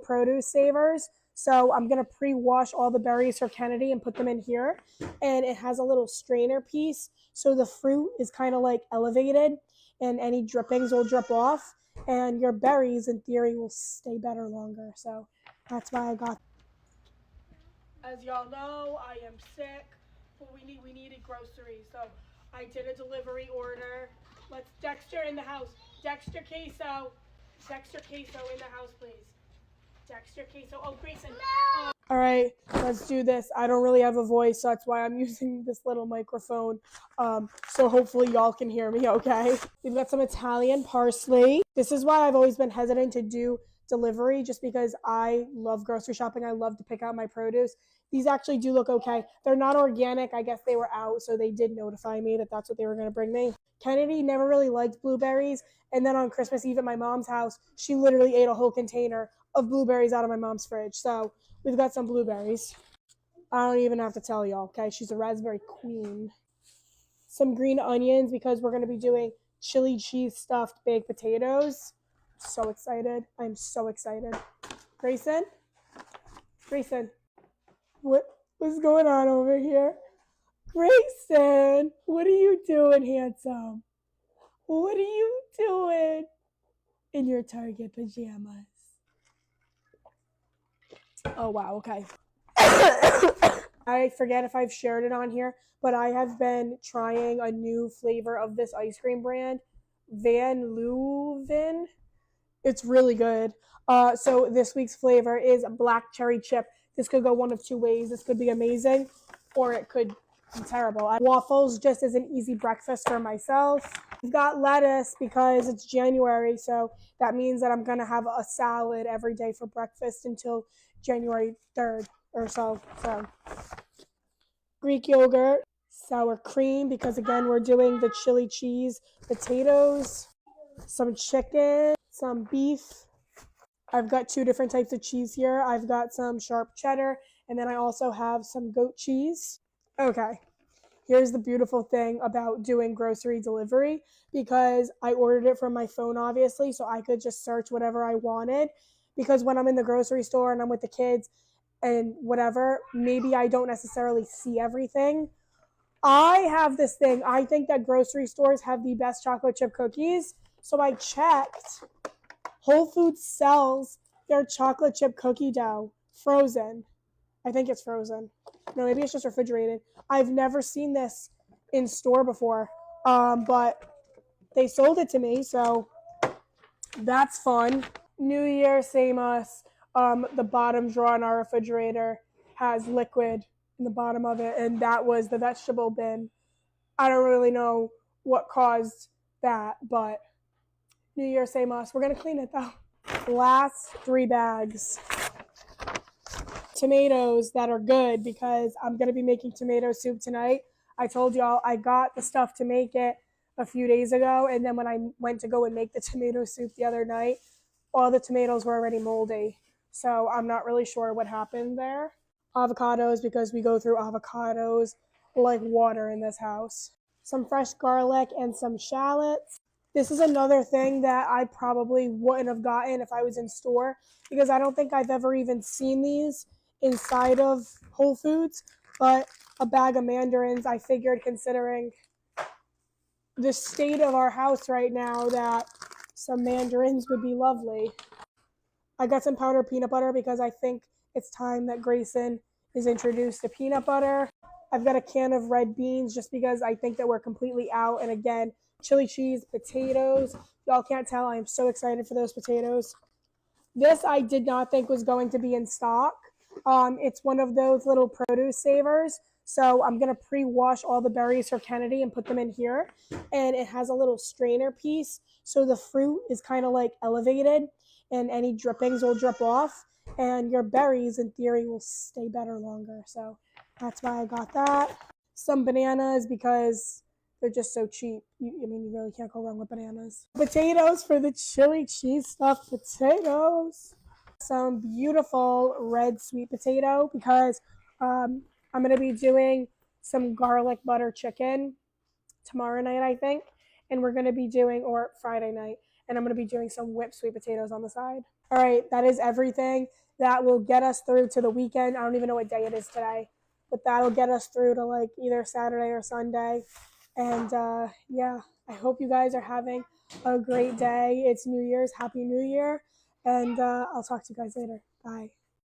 produce savers. So I'm going to pre-wash all the berries for Kennedy and put them in here. And it has a little strainer piece. So the fruit is kind of like elevated and any drippings will drip off. And your berries, in theory, will stay better longer. So that's why I got. As y'all know, I am sick. But we needed groceries. So I did a delivery order. Let's Dexter in the house. Dexter Queso. Dexter Queso in the house, please. Dexter Queso. Oh, Grayson. No! All right, let's do this. I don't really have a voice, so that's why I'm using this little microphone. So hopefully y'all can hear me okay. We've got some Italian parsley. This is why I've always been hesitant to do delivery, just because I love grocery shopping. I love to pick out my produce. These actually do look okay. They're not organic. I guess they were out, so they did notify me that that's what they were going to bring me. Kennedy never really liked blueberries, and then on Christmas Eve at my mom's house, she literally ate a whole container of blueberries out of my mom's fridge. So we've got some blueberries. I don't even have to tell y'all, okay? She's a raspberry queen. Some green onions because we're going to be doing chili cheese stuffed baked potatoes. So excited. I'm so excited. Grayson? Grayson? What's going on over here? Grayson, what are you doing, handsome? What are you doing in your Target pajamas? Oh, wow, okay. I forget if I've shared it on here, but I have been trying a new flavor of this ice cream brand, Van Leuven. It's really good. So this week's flavor is black cherry chip. This could go one of two ways. This could be amazing, or it could be terrible. Waffles just as an easy breakfast for myself. We've got lettuce because it's January, so that means that I'm going to have a salad every day for breakfast until January 3rd or so. Greek yogurt, sour cream, because again, we're doing the chili cheese potatoes, some chicken, some beef. I've got two different types of cheese here. I've got some sharp cheddar, and then I also have some goat cheese. Okay, here's the beautiful thing about doing grocery delivery, because I ordered it from my phone, obviously, so I could just search whatever I wanted. Because when I'm in the grocery store and I'm with the kids and whatever, maybe I don't necessarily see everything. I have this thing. I think that grocery stores have the best chocolate chip cookies. So I checked. Whole Foods sells their chocolate chip cookie dough frozen. I think it's frozen. No, maybe it's just refrigerated. I've never seen this in store before, but they sold it to me, so that's fun. New Year, same us. The bottom drawer in our refrigerator has liquid in the bottom of it, and that was the vegetable bin. I don't really know what caused that, but New Year, same us. We're going to clean it, though. Last 3 bags. Tomatoes that are good because I'm going to be making tomato soup tonight. I told y'all I got the stuff to make it a few days ago, and then when I went to go and make the tomato soup the other night, all the tomatoes were already moldy. So I'm not really sure what happened there. Avocados, because we go through avocados like water in this house. Some fresh garlic and some shallots. This is another thing that I probably wouldn't have gotten if I was in store, because I don't think I've ever even seen these inside of Whole Foods. But a bag of mandarins, I figured, considering the state of our house right now, that some mandarins would be lovely. I got some powdered peanut butter because I think it's time that Grayson is introduced to peanut butter. I've got a can of red beans just because I think that we're completely out. And again, chili cheese, potatoes. Y'all can't tell, I am so excited for those potatoes. This I did not think was going to be in stock. It's one of those little produce savers. So I'm going to pre-wash all the berries for Kennedy and put them in here. And it has a little strainer piece. So the fruit is kind of like elevated and any drippings will drip off. And your berries, in theory, will stay better longer. So that's why I got that. Some bananas because they're just so cheap. You really can't go wrong with bananas. Potatoes for the chili cheese stuffed potatoes. Some beautiful red sweet potato because I'm going to be doing some garlic butter chicken tomorrow night, I think. And we're going to be doing, or Friday night, and I'm going to be doing some whipped sweet potatoes on the side. All right, that is everything. That will get us through to the weekend. I don't even know what day it is today, but that'll get us through to like either Saturday or Sunday. And yeah, I hope you guys are having a great day. It's New Year's. Happy New Year. And I'll talk to you guys later. Bye.